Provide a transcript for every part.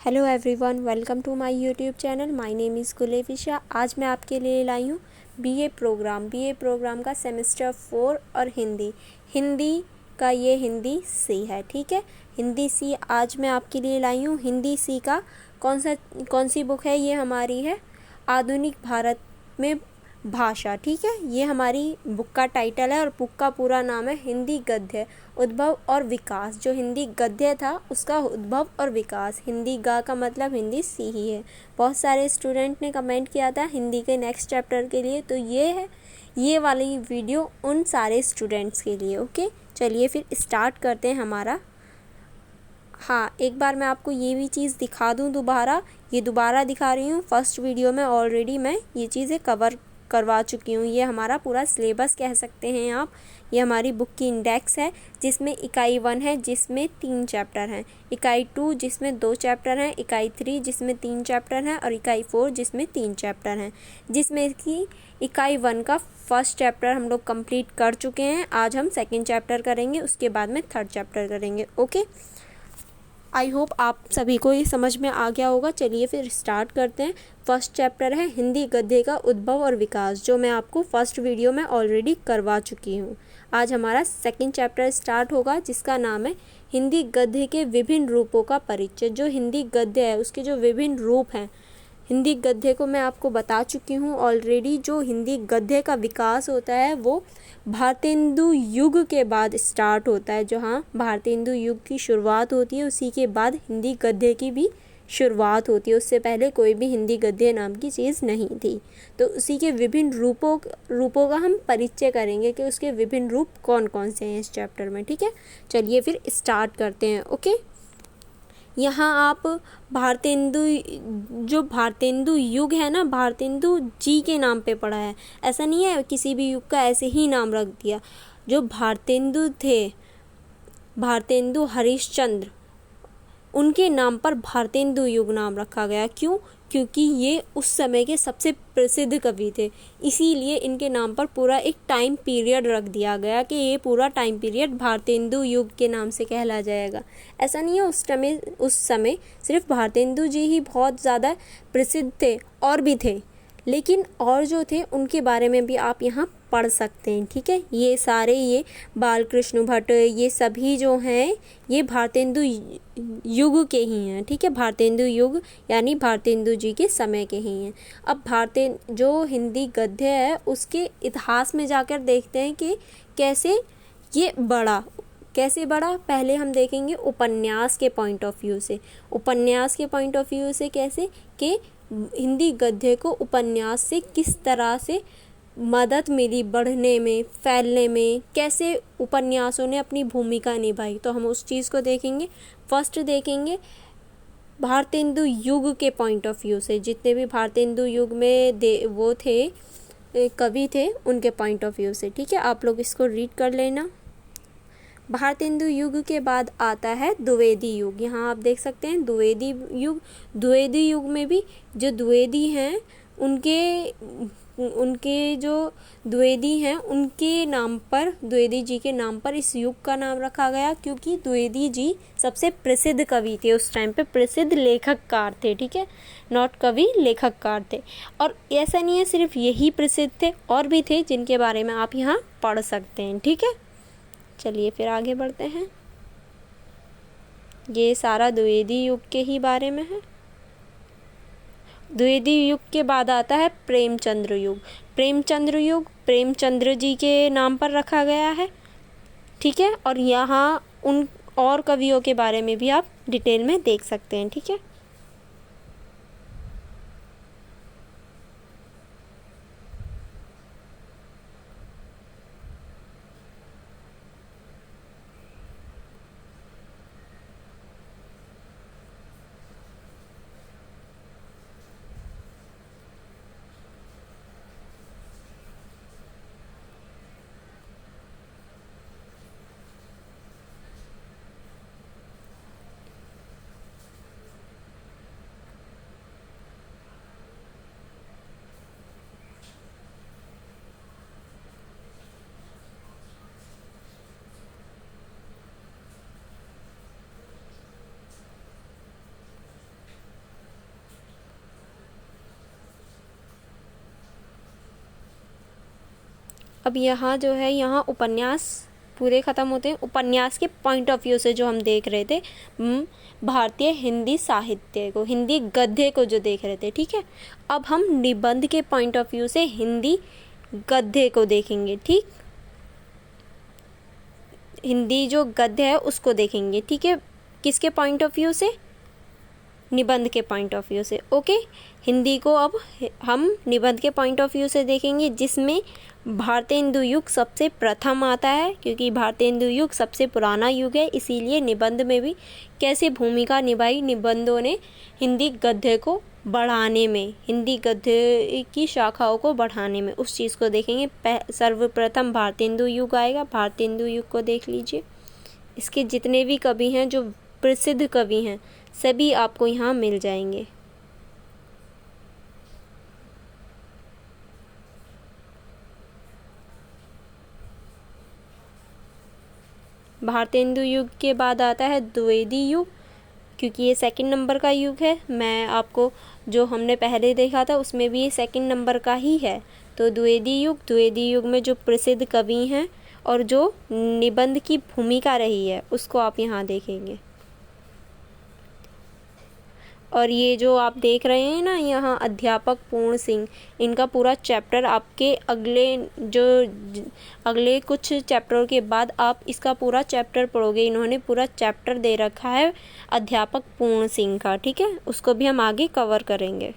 Hello everyone, welcome to my YouTube channel. My name is Gulefisha. आज मैं आपके लिए लाई हूँ बीए प्रोग्राम का सेमेस्टर 4 और हिंदी का ये हिंदी सी है। ठीक है, हिंदी सी आज मैं आपके लिए लाई हूँ। हिंदी सी का कौन सी बुक है? ये हमारी है आधुनिक भारत में भाषा। ठीक है, ये हमारी बुक का टाइटल है और बुक का पूरा नाम है हिंदी गद्य उद्भव और विकास। जो हिंदी गद्य था उसका उद्भव और विकास। हिंदी गा का मतलब हिंदी सी ही है। बहुत सारे स्टूडेंट ने कमेंट किया था हिंदी के नेक्स्ट चैप्टर के लिए, तो ये वाली वीडियो उन सारे स्टूडेंट्स के लिए। ओके, चलिए फिर स्टार्ट करते हैं हमारा। हाँ, एक बार मैं आपको ये भी चीज़ दिखा दूँ दोबारा दिखा रही हूँ। फर्स्ट वीडियो में ऑलरेडी मैं ये चीज़ें कवर करवा चुकी हूँ। ये हमारा पूरा सिलेबस कह सकते हैं आप। ये हमारी बुक की इंडेक्स है जिसमें इकाई 1 है जिसमें 3 चैप्टर हैं, इकाई 2 जिसमें 2 चैप्टर हैं, इकाई 3 जिसमें 3 चैप्टर हैं और इकाई 4 जिसमें 3 चैप्टर हैं। जिसमें कि इकाई 1 का फर्स्ट चैप्टर हम लोग कंप्लीट कर चुके हैं। आज हम सेकेंड चैप्टर करेंगे, उसके बाद में थर्ड चैप्टर करेंगे। ओके, आई होप आप सभी को ये समझ में आ गया होगा। चलिए फिर स्टार्ट करते हैं। फर्स्ट चैप्टर है हिंदी गद्य का उद्भव और विकास, जो मैं आपको फर्स्ट वीडियो में ऑलरेडी करवा चुकी हूँ। आज हमारा सेकंड चैप्टर स्टार्ट होगा जिसका नाम है हिंदी गद्य के विभिन्न रूपों का परिचय। जो हिंदी गद्य है उसके जो विभिन्न रूप हैं, हिंदी गद्य को मैं आपको बता चुकी हूँ ऑलरेडी। जो हिंदी गद्य का विकास होता है वो भारतेंदु युग के बाद स्टार्ट होता है। जो भारतेंदु युग की शुरुआत होती है, उसी के बाद हिंदी गद्य की भी शुरुआत होती है। उससे पहले कोई भी हिंदी गद्य नाम की चीज़ नहीं थी। तो उसी के विभिन्न रूपों का हम परिचय करेंगे कि उसके विभिन्न रूप कौन कौन से हैं इस चैप्टर में। ठीक है, चलिए फिर स्टार्ट करते हैं। ओके, यहाँ आप भारतेंदु युग है ना, भारतेंदु जी के नाम पे पढ़ा है। ऐसा नहीं है किसी भी युग का ऐसे ही नाम रख दिया। जो भारतेंदु थे, भारतेंदु हरिश्चंद्र, उनके नाम पर भारतेंदु युग नाम रखा गया। क्यों? क्योंकि ये उस समय के सबसे प्रसिद्ध कवि थे, इसीलिए इनके नाम पर पूरा एक टाइम पीरियड रख दिया गया कि ये पूरा टाइम पीरियड भारतेंदु युग के नाम से कहला जाएगा। ऐसा नहीं है उस समय सिर्फ भारतेंदु जी ही बहुत ज़्यादा प्रसिद्ध थे, और भी थे, लेकिन और जो थे उनके बारे में भी आप यहाँ पढ़ सकते हैं। ठीक है, ये सारे ये बालकृष्ण भट्ट, ये सभी जो हैं ये भारतेंदु युग के ही हैं। ठीक है, भारतेंदु युग यानी भारतेंदु जी के समय के ही हैं। अब जो हिंदी गद्य है उसके इतिहास में जाकर देखते हैं कि कैसे ये बढ़ा। पहले हम देखेंगे उपन्यास के पॉइंट ऑफ व्यू से। उपन्यास के पॉइंट ऑफ व्यू से कैसे कि हिंदी गद्य को उपन्यास से किस तरह से मदद मिली बढ़ने में, फैलने में, कैसे उपन्यासों ने अपनी भूमिका निभाई, तो हम उस चीज़ को देखेंगे। फर्स्ट देखेंगे भारतेंदु युग के पॉइंट ऑफ व्यू से। जितने भी भारतेंदु युग में वो थे, कवि थे, उनके पॉइंट ऑफ व्यू से। ठीक है, आप लोग इसको रीड कर लेना। भारतेंदु युग के बाद आता है द्विवेदी युग। यहाँ आप देख सकते हैं द्विवेदी युग में भी जो द्विवेदी हैं उनके जो द्विवेदी हैं उनके नाम पर, द्विवेदी जी के नाम पर इस युग का नाम रखा गया, क्योंकि द्विवेदी जी सबसे प्रसिद्ध कवि थे उस टाइम पे, प्रसिद्ध लेखककार थे। ठीक है, नॉट कवि, लेखककार थे। और ऐसा नहीं है सिर्फ यही प्रसिद्ध थे, और भी थे जिनके बारे में आप यहाँ पढ़ सकते हैं। ठीक है, चलिए फिर आगे बढ़ते हैं। ये सारा द्विवेदी युग के ही बारे में है। द्विवेदी युग के बाद आता है प्रेमचंद्र युग। प्रेमचंद्र जी के नाम पर रखा गया है। ठीक है, और यहाँ उन और कवियों के बारे में भी आप डिटेल में देख सकते हैं। ठीक है, अब यहाँ जो है, यहाँ उपन्यास पूरे ख़त्म होते हैं। उपन्यास के पॉइंट ऑफ व्यू से जो हम देख रहे थे, भारतीय हिंदी साहित्य को, हिंदी गद्य को जो देख रहे थे, ठीक है। अब हम निबंध के पॉइंट ऑफ व्यू से हिंदी गद्य को देखेंगे, ठीक। हिंदी जो गद्य है उसको देखेंगे, ठीक है। किसके पॉइंट ऑफ व्यू से? निबंध के पॉइंट ऑफ व्यू से, ओके। हिंदी को अब हम निबंध के पॉइंट ऑफ व्यू से देखेंगे, जिसमें भारतीय हिंदू युग सबसे प्रथम आता है, क्योंकि भारतीय हिंदू युग सबसे पुराना युग है। इसीलिए निबंध में भी कैसे भूमिका निभाई निबंधों ने हिंदी गद्य को बढ़ाने में, हिंदी गद्य की शाखाओं को बढ़ाने में, उस चीज़ को देखेंगे। सर्वप्रथम भारतीय हिंदू युग आएगा। भारतीय हिंदू युग को देख लीजिए। इसके जितने भी कवि हैं, जो प्रसिद्ध कवि हैं, सभी आपको यहाँ मिल जाएंगे। भारतीय हिंदू युग के बाद आता है द्विवेदी युग, क्योंकि ये सेकंड नंबर का युग है। मैं आपको जो हमने पहले देखा था उसमें भी ये सेकंड नंबर का ही है। तो द्विवेदी युग में जो प्रसिद्ध कवि हैं और जो निबंध की भूमिका रही है, उसको आप यहाँ देखेंगे। और ये जो आप देख रहे हैं ना यहाँ, अध्यापक पूर्ण सिंह, इनका पूरा चैप्टर आपके अगले कुछ चैप्टरों के बाद आप इसका पूरा चैप्टर पढ़ोगे। इन्होंने पूरा चैप्टर दे रखा है अध्यापक पूर्ण सिंह का, ठीक है। उसको भी हम आगे कवर करेंगे।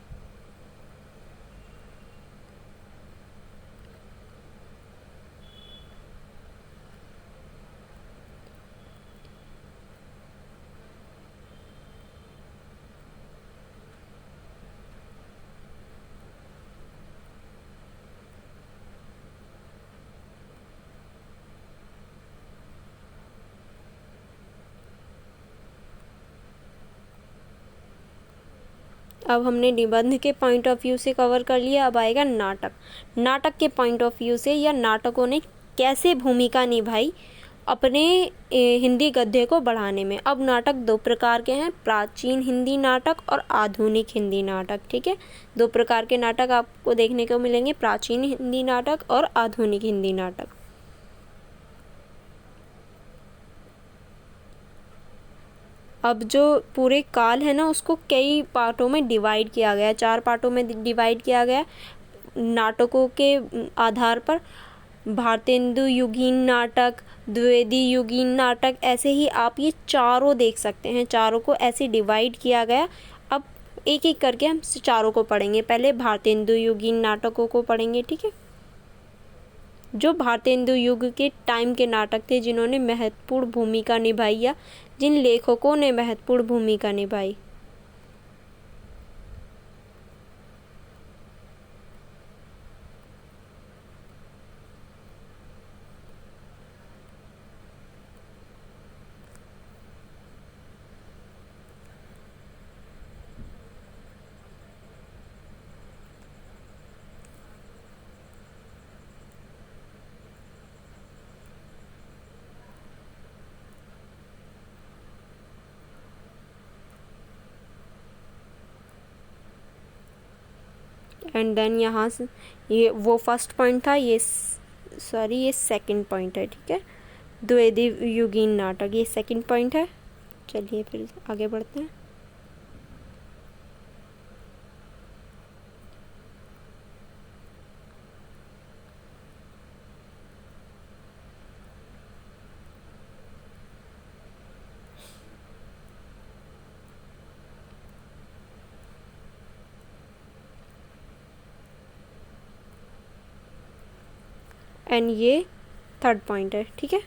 अब हमने निबंध के पॉइंट ऑफ व्यू से कवर कर लिया। अब आएगा नाटक। नाटक के पॉइंट ऑफ व्यू से, या नाटकों ने कैसे भूमिका निभाई अपने हिंदी गद्य को बढ़ाने में। अब नाटक दो प्रकार के हैं, प्राचीन हिंदी नाटक और आधुनिक हिंदी नाटक, ठीक है। दो प्रकार के नाटक आपको देखने को मिलेंगे, प्राचीन हिंदी नाटक और आधुनिक हिंदी नाटक। अब जो पूरे काल है ना, उसको कई पार्टों में डिवाइड किया गया, 4 पार्टों में डिवाइड किया गया नाटकों के आधार पर। भारतीय हिंदू युगीन नाटक, द्विवेदी युगीन नाटक, ऐसे ही आप ये चारों देख सकते हैं। चारों को ऐसे डिवाइड किया गया। अब एक एक करके हम चारों को पढ़ेंगे। पहले भारतीय हिंदू युगीन नाटकों को पढ़ेंगे, ठीक है। जो भारतीय हिंदू युग के टाइम के नाटक थे, जिन्होंने महत्वपूर्ण भूमिका निभाई, या जिन लेखकों ने महत्वपूर्ण भूमिका निभाई। एंड देन यहाँ से ये वो फर्स्ट पॉइंट था, ये सेकंड पॉइंट है, ठीक है। द्विवेदी युगीन नाटक ये सेकंड पॉइंट है। चलिए फिर आगे बढ़ते हैं। एंड ये थर्ड पॉइंट है, ठीक है।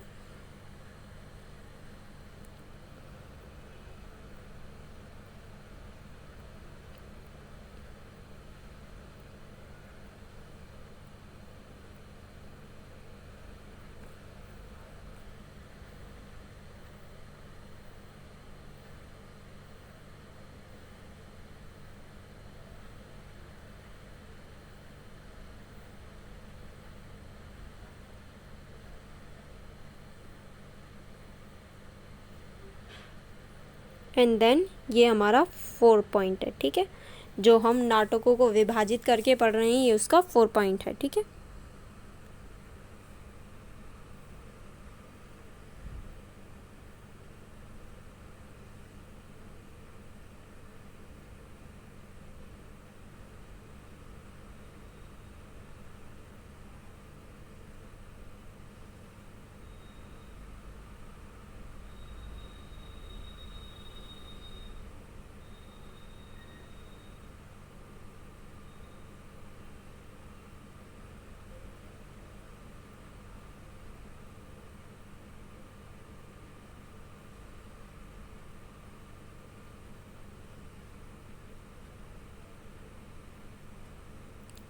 एंड देन ये हमारा 4 पॉइंट है, ठीक है। जो हम नाटकों को विभाजित करके पढ़ रहे हैं, ये उसका 4 पॉइंट है, ठीक है।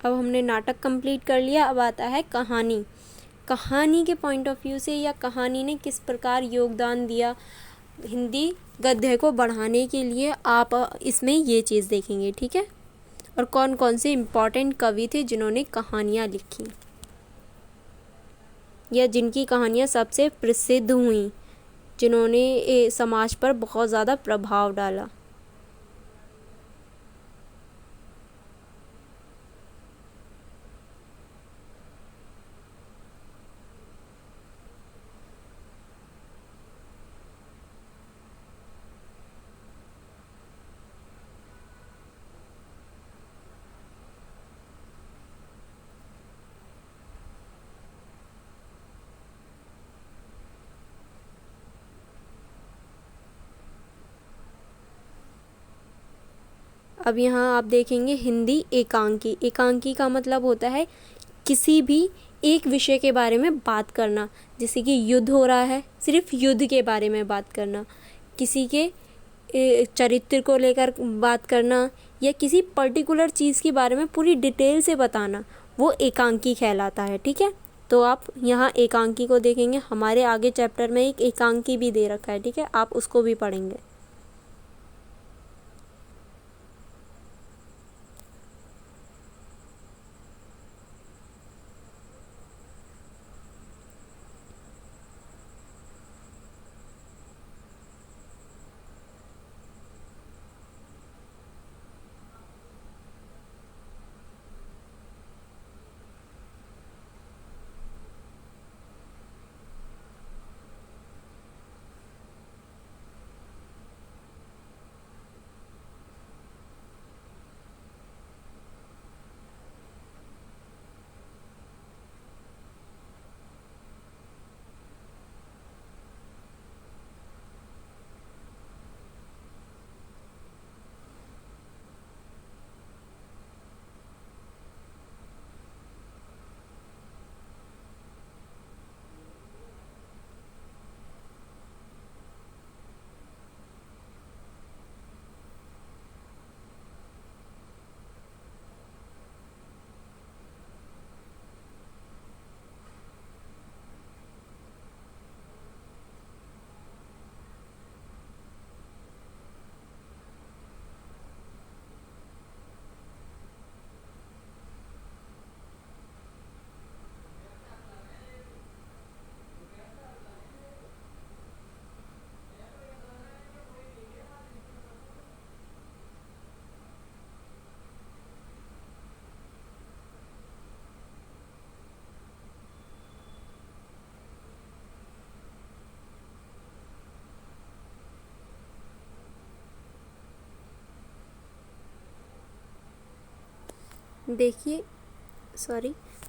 अब हमने नाटक कंप्लीट कर लिया। अब आता है कहानी। कहानी के पॉइंट ऑफ व्यू से या कहानी ने किस प्रकार योगदान दिया हिंदी गद्य को बढ़ाने के लिए, आप इसमें ये चीज़ देखेंगे, ठीक है। और कौन कौन से इम्पॉर्टेंट कवि थे जिन्होंने कहानियाँ लिखी या जिनकी कहानियाँ सबसे प्रसिद्ध हुई, जिन्होंने समाज पर बहुत ज़्यादा प्रभाव डाला। अब यहाँ आप देखेंगे हिंदी एकांकी। एकांकी का मतलब होता है किसी भी एक विषय के बारे में बात करना, जैसे कि युद्ध हो रहा है, सिर्फ युद्ध के बारे में बात करना, किसी के चरित्र को लेकर बात करना या किसी पर्टिकुलर चीज़ के बारे में पूरी डिटेल से बताना, वो एकांकी कहलाता है, ठीक है। तो आप यहाँ एकांकी को देखेंगे। हमारे आगे चैप्टर में एक एकांकी भी दे रखा है, ठीक है, आप उसको भी पढ़ेंगे।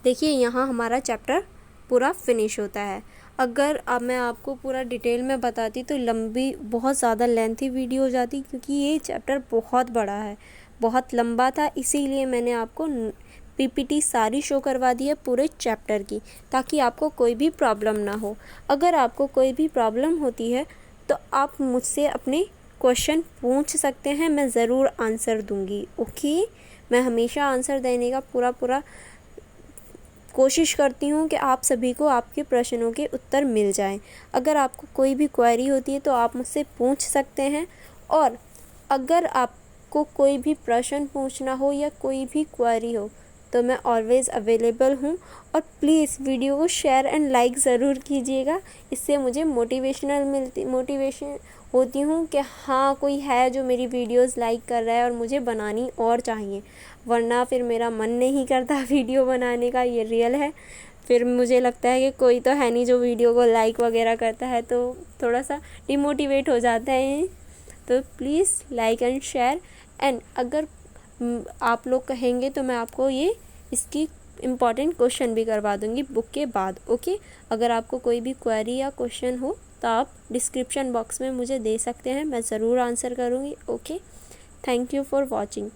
देखिए यहाँ हमारा चैप्टर पूरा फिनिश होता है। अगर अब मैं आपको पूरा डिटेल में बताती तो लंबी, बहुत ज़्यादा लेंथी वीडियो हो जाती, क्योंकि ये चैप्टर बहुत बड़ा है, बहुत लंबा था। इसीलिए मैंने आपको पीपीटी सारी शो करवा दी है पूरे चैप्टर की, ताकि आपको कोई भी प्रॉब्लम ना हो। अगर आपको कोई भी प्रॉब्लम होती है तो आप मुझसे अपने क्वेश्चन पूछ सकते हैं, मैं ज़रूर आंसर दूंगी। ओके, मैं हमेशा आंसर देने का पूरा कोशिश करती हूँ कि आप सभी को आपके प्रश्नों के उत्तर मिल जाएं। अगर आपको कोई भी क्वेरी होती है तो आप मुझसे पूछ सकते हैं, और अगर आपको कोई भी प्रश्न पूछना हो या कोई भी क्वेरी हो तो मैं ऑलवेज़ अवेलेबल हूँ। और प्लीज़ वीडियो को शेयर एंड लाइक ज़रूर कीजिएगा, इससे मुझे मोटिवेशन होती हूँ कि हाँ, कोई है जो मेरी वीडियोस लाइक कर रहा है और मुझे बनानी और चाहिए, वरना फिर मेरा मन नहीं करता वीडियो बनाने का, ये रियल है। फिर मुझे लगता है कि कोई तो है नहीं जो वीडियो को लाइक वगैरह करता है, तो थोड़ा सा डिमोटिवेट हो जाता है। तो please like and share, and अगर आप लोग कहेंगे तो मैं आपको इसकी इम्पॉर्टेंट क्वेश्चन भी करवा दूंगी बुक के बाद। ओके, अगर आपको कोई भी क्वेरी या क्वेश्चन हो तो आप डिस्क्रिप्शन बॉक्स में मुझे दे सकते हैं, मैं ज़रूर आंसर करूँगी। Okay, thank you for watching.